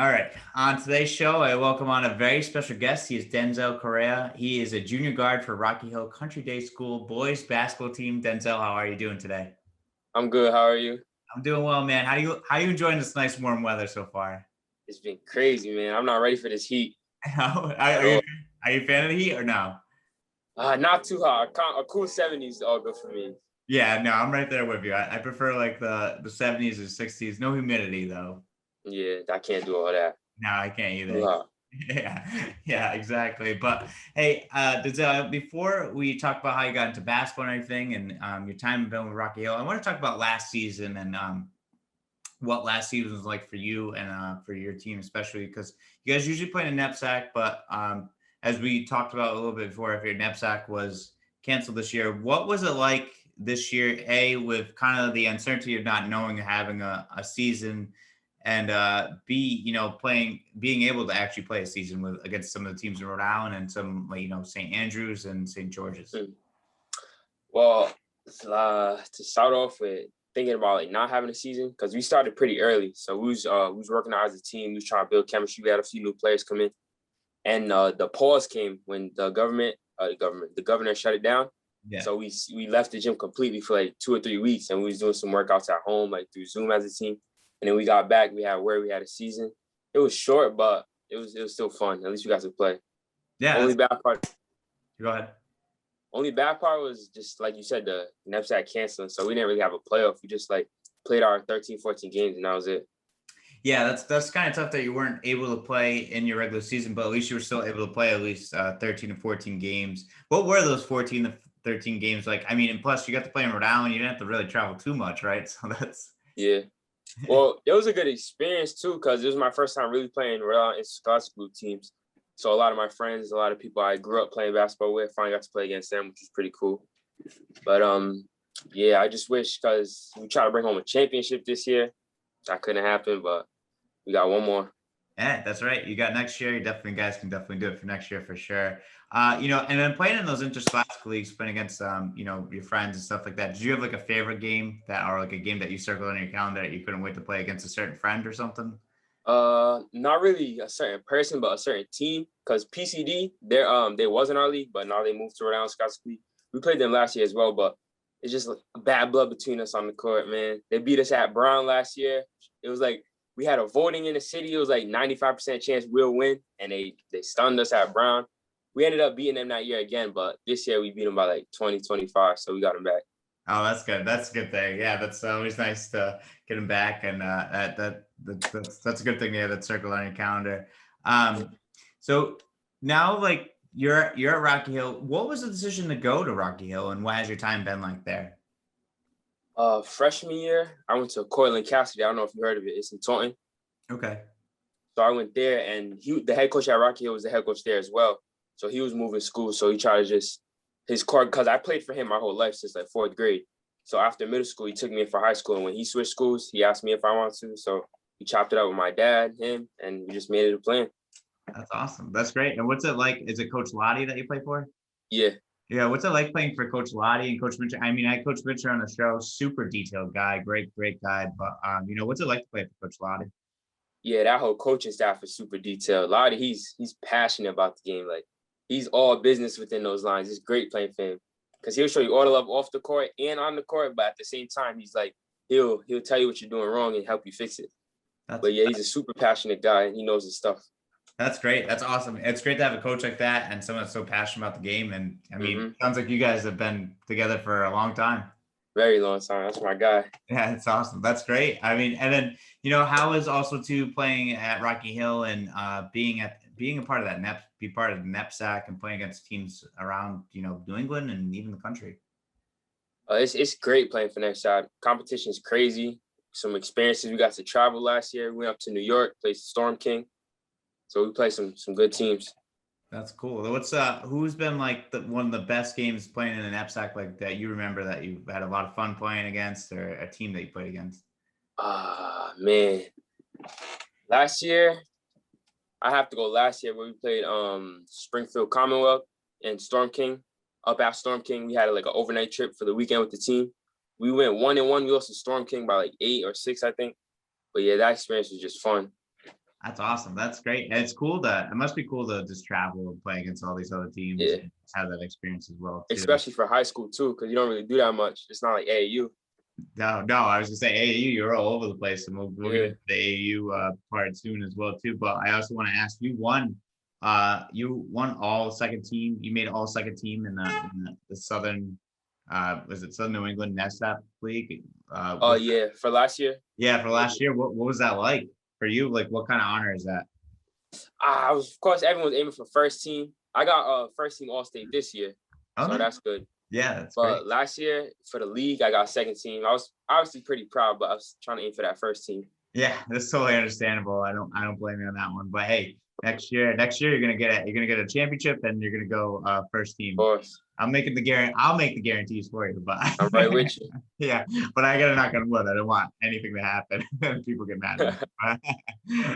All right. On today's show, I welcome on a very special guest. He is Denzel Correia. He is a junior guard for Rocky Hill Country Day School boys basketball team. Denzel, how are you doing today? I'm good. How are you? I'm doing well, man. How you enjoying this nice warm weather so far? It's been crazy, man. I'm not ready for this heat are, at are you all. are you a fan of the heat or no? Not too hot. A cool 70s is all good for me. Yeah, no, I'm right there with you. I prefer like the 70s or 60s. No humidity though. Yeah, I can't do all that. No, I can't Too either. hot. Yeah, exactly. But hey, before we talk about how you got into basketball and everything, and your time been with Rocky Hill, I want to talk about last season and what last season was like for you and for your team, especially because you guys usually play in a knapsack. But as we talked about a little bit before, if your knapsack was canceled this year, what was it like this year? A, with kind of the uncertainty of not knowing having a season, and B, being able to actually play a season with against some of the teams in Rhode Island and some like St. Andrews and St. George's. Mm. Well, to start off with thinking about like not having a season because we started pretty early, so we was working out as a team. We was trying to build chemistry. We had a few new players come in, and the pause came when the governor shut it down. Yeah. So we left the gym completely for like 2 or 3 weeks, and we was doing some workouts at home, like through Zoom as a team. And then we got back. We had a season. It was short, but it was still fun. At least we got to play. Yeah. Only bad part. Go ahead. Only bad part was just like you said, the knapsack canceling. So we didn't really have a playoff. We just like played our 13, 14 games, and that was it. Yeah, that's kind of tough that you weren't able to play in your regular season, but at least you were still able to play at least 13 to 14 games. What were those 14 to 13 games like? I mean, and plus you got to play in Rhode Island. You didn't have to really travel too much, right? So that's Yeah. Well, it was a good experience too, because it was my first time really playing Rhode Island Scott school teams. So a lot of my friends, a lot of people I grew up playing basketball with, finally got to play against them, which was pretty cool. But yeah, I just wish because we tried to bring home a championship this year. That couldn't happen, but we got one more. yeah, that's right. You got next year. You definitely guys can definitely do it for next year for sure. And then playing in those interscholastic leagues, playing against your friends and stuff like that. Did you have like a favorite game that or like a game that you circled on your calendar that you couldn't wait to play against a certain friend or something? Not really a certain person, but a certain team. Because PCD, they was in our league, but now they moved to Rhode Island Scott League. We played them last year as well, but it's just like bad blood between us on the court, man. They beat us at Brown last year. It was like we had a voting in the city. It was like 95% chance we'll win, and they stunned us at Brown. We ended up beating them that year again, but this year we beat them by like 20, 25, so we got them back. Oh, that's good. That's a good thing. Yeah, that's always nice to get him back, and that's a good thing. Yeah, that circle on your calendar. So now, like you're at Rocky Hill. What was the decision to go to Rocky Hill, and what has your time been like there? Freshman year, I went to Cortland Cassidy. I don't know if you heard of it. It's in Taunton. Okay. So I went there, and the head coach at Rocky Hill was the head coach there as well. So he was moving schools. So he tried to just his core because I played for him my whole life since like fourth grade. So after middle school, he took me in for high school, and when he switched schools, he asked me if I wanted to. So he chopped it up with my dad, him, and we just made it a plan. That's awesome. That's great. And what's it like? Is it Coach Lottie that you play for? Yeah, Yeah. What's it like playing for Coach Lottie and Coach Mitchell? I mean, I had Coach Mitchell on the show. Super detailed guy. Great guy. But what's it like to play for Coach Lottie? yeah, that whole coaching staff is super detailed. Lottie, he's passionate about the game. Like he's all business within those lines. It's great playing for him because he'll show you all the love off the court and on the court, but at the same time, he's like he'll tell you what you're doing wrong and help you fix it. That's But yeah, he's a super passionate guy and he knows his stuff. That's great. That's awesome. It's great to have a coach like that and someone that's so passionate about the game. And I mean, sounds like you guys have been together for a long time. Very long time. That's my guy. Yeah, it's awesome. That's great. I mean, and then how is also too playing at Rocky Hill and being a part of be part of the NEPSAC and playing against teams around New England and even the country. It's great playing for next side. Competition is crazy. Some experiences. We got to travel last year. We went up to New York, played Storm King. So we played some good teams. That's cool. Who's been like one of the best games playing in an NEPSAC like that you remember that you had a lot of fun playing against, or a team that you played against? Man. Last year, I have to go last year where we played Springfield Commonwealth and Storm King. Up at Storm King, we had like an overnight trip for the weekend with the team. We went 1-1. We lost to Storm King by like 8 or 6, I think. But yeah, that experience was just fun. That's awesome. That's great. And it's cool that it must be cool to just travel and play against all these other teams Yeah, and have that experience as well too. especially for high school too, because you don't really do that much. It's not like AAU. No, I was gonna say AAU, you're all over the place, and we'll get Yeah. into the AAU part soon as well too. But I also want to ask, you won all second team. You made all second team in the Southern, was it Southern New England NESAP League? Oh yeah, for last year. Yeah, for Yeah. last year. What was that like for you? Like, what kind of honor is that? I was, of course, everyone was aiming for first team. I got first team All State this year, Oh, so no. that's good. Yeah, that's great. But last year for the league, I got second team. I was obviously pretty proud, but I was trying to aim for that first team. Yeah, that's totally understandable. I don't blame you on that one. But hey, next year you're gonna get a championship and you're gonna go first Of team. course, I'll make the guarantees for you, but I'm right with you. yeah, but I gotta knock on wood. I don't want anything to happen and people get mad at me.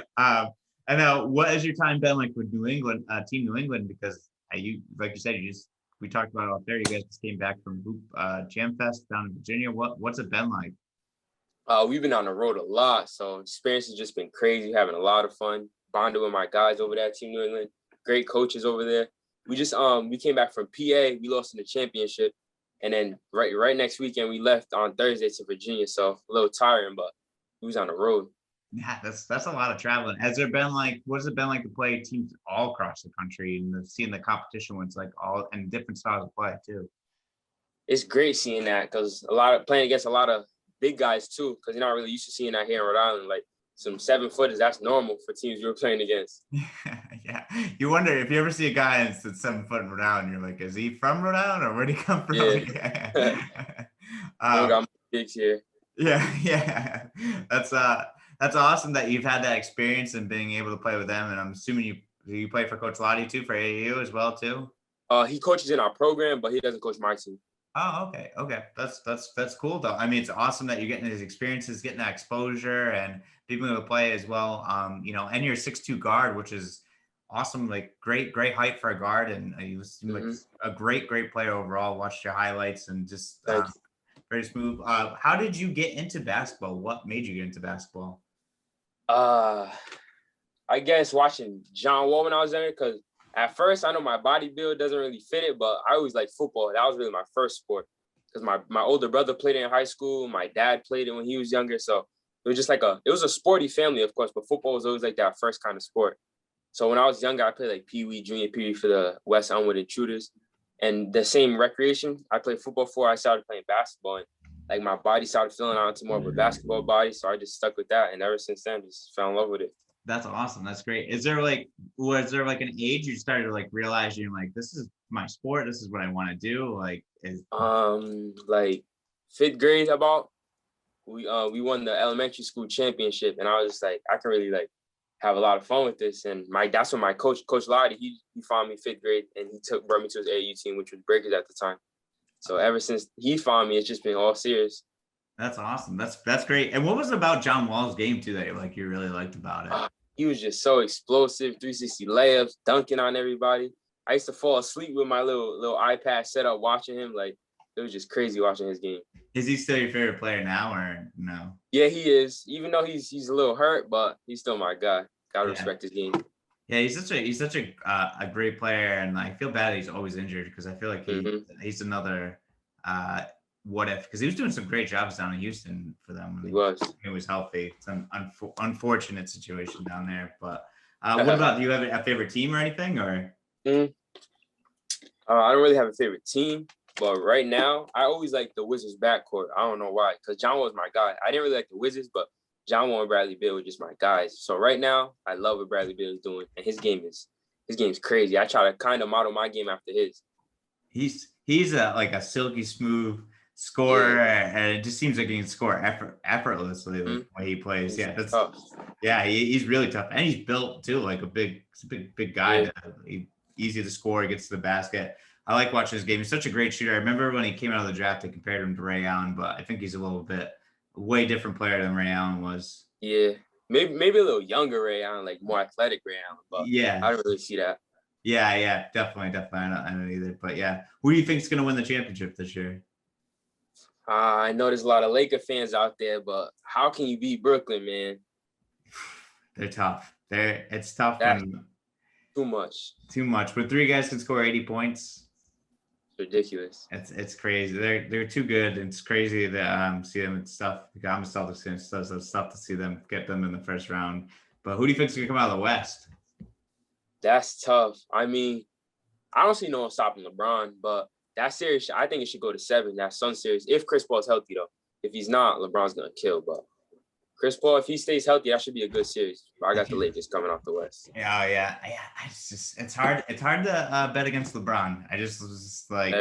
And now, what has your time been like with New England, Team New England? Because you, like you said, we talked about it off there. You guys just came back from Hoop Jam Fest down in Virginia. What's it been like? We've been on the road a lot, so experience has just been crazy. Having a lot of fun, bonded with my guys over there at Team New England. Great coaches over there. We came back from PA. We lost in the championship, and then right next weekend we left on Thursday to Virginia. So a little tiring, but we was on the road. Yeah, that's a lot of traveling. What has it been like to play teams all across the country and seeing the competition when it's like all and different styles of play too? It's great seeing that because playing against a lot of big guys too, because you're not really used to seeing that here in Rhode Island. Like some 7-footers, that's normal for teams you're playing against. Yeah, you wonder if you ever see a guy that's 7 foot in Rhode Island, you're like, is he from Rhode Island or where'd he come from? Yeah. Don't got gigs here. Yeah. That's awesome that you've had that experience and being able to play with them. And I'm assuming you play for Coach Lottie too for AAU as well too. He coaches in our program, but he doesn't coach my team. Oh, okay. That's cool though. I mean, it's awesome that you're getting these experiences, getting that exposure, and being able to play as well. And you're a 6'2" guard, which is awesome. Like great height for a guard, and you seem like a great player overall. Watched your highlights and just very smooth. How did you get into basketball? What made you get into basketball? I guess watching John Wall when I was there, because at first I know my body build doesn't really fit it, but I always liked football. That was really my first sport because my older brother played it in high school. My dad played it when he was younger. So it was just it was a sporty family, of course, but football was always like that first kind of sport. So when I was younger, I played like Pee Wee, junior Pee Wee for the West Elmwood Intruders. And the same recreation I played football for, I started playing basketball. And like my body started filling out into more of a basketball body. So I just stuck with that. And ever since then, just fell in love with it. That's awesome. That's great. Was there like an age you started to like realize you're like, this is my sport. This is what I want to do. Like 5th grade about, we won the elementary school championship. And I was just like, I can really like have a lot of fun with this. And that's when my coach Lottie, he found me 5th grade and he brought me to his AAU team, which was Breakers at the time. So ever since he found me, it's just been all serious. That's awesome. That's great. And what was it about John Wall's game too that you really liked about it? He was just so explosive, 360 layups, dunking on everybody. I used to fall asleep with my little iPad set up watching him. Like it was just crazy watching his game. Is he still your favorite player now or no? Yeah, he is. Even though he's a little hurt, but he's still my guy. Gotta respect his game. Yeah, he's such a great player, and I feel bad he's always injured because I feel like he's another what if, because he was doing some great jobs down in Houston for them when he was healthy. It's an unfortunate situation down there. But what about, do you have a favorite team or anything? Or I don't really have a favorite team, but right now I always like the Wizards backcourt. I don't know why, because John was my guy. I didn't really like the Wizards, but John Wall and Bradley Beal were just my guys. So right now I love what Bradley Beal is doing, and his game's crazy. I try to kind of model my game after his. He's like a silky smooth scorer, and it just seems like he can score effortlessly the way he plays. Yeah, that's tough. Yeah, he's really tough, and he's built too, like a big guy. Yeah. Easy to score, he gets to the basket. I like watching his game. He's such a great shooter. I remember when he came out of the draft, they compared him to Ray Allen, but I think he's a way different player than Ray Allen was. Yeah, maybe a little younger Ray Allen, like more athletic Ray Allen, but yeah, I don't really see that. Yeah, definitely. I don't either, but yeah. Who do you think is going to win the championship this year? I know there's a lot of Laker fans out there, but how can you beat Brooklyn, man? They're tough. It's tough That's when too much. too much. But three guys can score 80 points. Ridiculous. It's crazy. They're too good. It's crazy to see them. It's tough. I'm a Celtics fan, so it's tough to see them get them in the first round. But who do you think's gonna come out of the West? That's tough. I mean, I don't see no one stopping LeBron, but that series, I think it should go to 7. That Sun series, if Chris Paul's healthy though. If he's not, LeBron's gonna kill. But Chris Paul, if he stays healthy, that should be a good series. But I got the Lakers coming off the West. Yeah. It's hard. It's hard to bet against LeBron. I just was just like,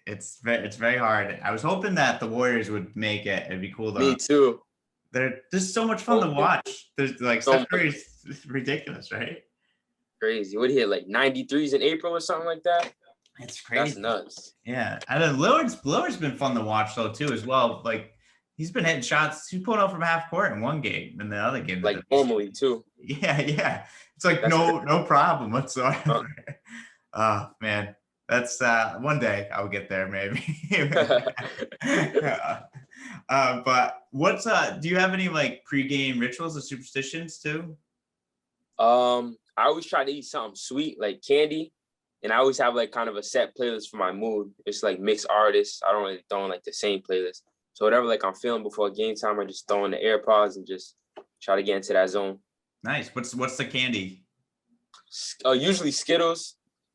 it's very hard. I was hoping that the Warriors would make it. It'd be cool. Me too. They're just so much fun to watch. There's like Steph Curry's ridiculous, right? Crazy. What he hit, like 93s in April or something like that? It's crazy. That's nuts. Yeah, and then Lillard's been fun to watch though too as well. Like he's been hitting shots. He's pulling out from half court in one game, and the other game like normally too. Yeah. It's like no problem whatsoever. Oh man, that's one day I'll get there maybe. But what's do you have any like pregame rituals or superstitions too? I always try to eat something sweet like candy, and I always have like kind of a set playlist for my mood. It's like mixed artists. I don't really throw in like the same playlist. So whatever like I'm feeling before game time, I just throw in the AirPods and just try to get into that zone. Nice. What's the candy? Usually Skittles,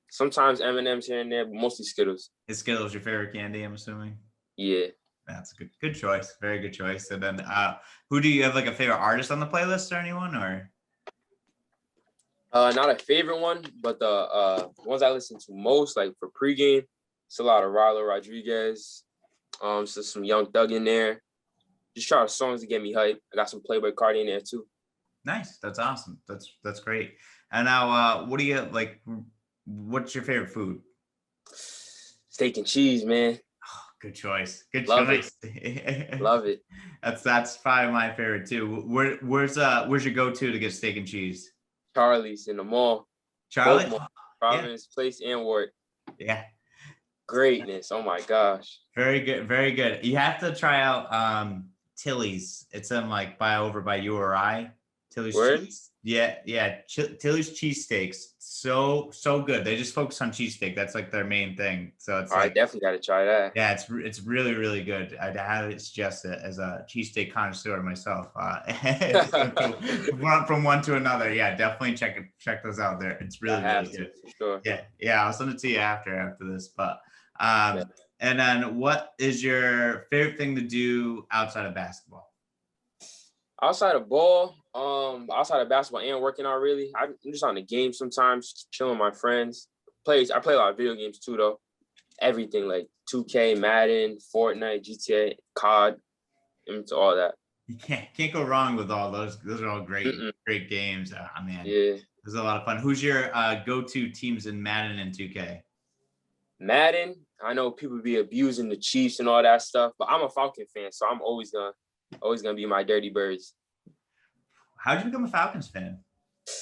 sometimes M&Ms here and there, but mostly Skittles. Is Skittles your favorite candy, I'm assuming? Yeah. That's a good choice. Very good choice. And then who do you have like a favorite artist on the playlist or anyone or? Not a favorite one, but the ones I listen to most, like for pregame, it's a lot of RIIL Rodriguez. So some Young Thug in there. Just try songs to get me hyped. I got some Playboy Cardi in there too. Nice. That's awesome. That's great. And now, what do you like? What's your favorite food? Steak and cheese, man. Oh, good choice. Good Love choice. It. Love it. That's probably my favorite too. Where's your go-to to get steak and cheese? Charlie's in the mall. Charlie? Providence Place and Ward. Yeah. Greatness. Oh my gosh. Very good. Very good. You have to try out Tilly's. It's in like over by URI. Tilly's cheese. Yeah. Tilly's cheesesteaks. So good. They just focus on cheesesteak. That's like their main thing. So it's I definitely got to try that. Yeah, it's really, really good. I'd highly suggest it as a cheesesteak connoisseur myself. From one to another. Yeah, definitely check those out there. It's really good. For sure. Yeah. I'll send it to you after this. But and then what is your favorite thing to do outside of basketball? Outside of ball, outside of basketball and working out, really, I'm just on the game sometimes, chilling with my friends. I play a lot of video games too, though. Everything like 2K, Madden, Fortnite, GTA, COD, into all that. You can't go wrong with all those. Those are all great games. Man, yeah, there's a lot of fun. Who's your go-to teams in Madden and 2K? Madden, I know people be abusing the Chiefs and all that stuff, but I'm a Falcon fan, so I'm always gonna be my Dirty Birds. How'd you become a Falcons fan?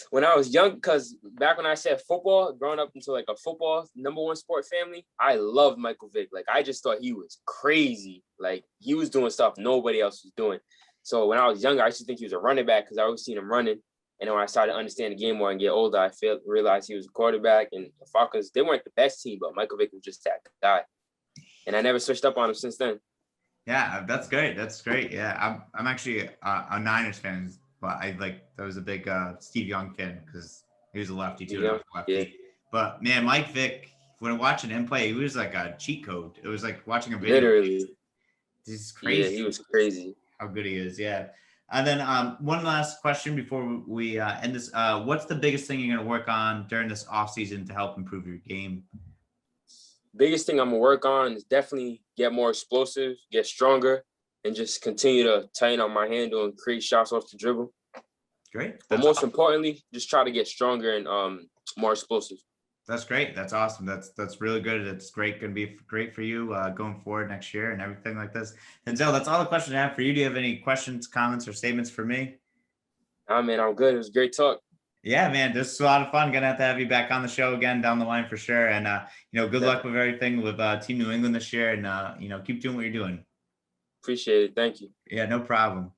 When I was young, because back when I said football, growing up into like a football #1 sport family, I loved Michael Vick. Like I just thought he was crazy. Like he was doing stuff nobody else was doing. So when I was younger, I used to think he was a running back because I always seen him running. And then when I started to understand the game more and get older, I realized he was a quarterback. And the Falcons, they weren't the best team, but Michael Vick was just that guy. And I never switched up on him since then. Yeah, that's great. That's great. Yeah, I'm actually a Niners fan, but I was a big Steve Young fan because he was a lefty too. Yeah. Yeah. But man, Mike Vick, when watching him play, he was like a cheat code. It was like watching a video. Literally. This is crazy. Yeah, he was crazy. How good he is. Yeah. And then one last question before we end this. What's the biggest thing you're going to work on during this offseason to help improve your game? Biggest thing I'm going to work on is definitely get more explosive, get stronger, and just continue to tighten up my handle and create shots off the dribble. Great. But most importantly, just try to get stronger and more explosive. That's great. That's awesome. That's really good. It's great. Going to be great for you going forward next year and everything like this. Denzel, that's all the questions I have for you. Do you have any questions, comments, or statements for me? Man, I'm good. It was a great talk. Yeah, man, this is a lot of fun. Gonna have to have you back on the show again down the line for sure. And good luck with everything with Team New England this year. And keep doing what you're doing. Appreciate it. Thank you. Yeah, no problem.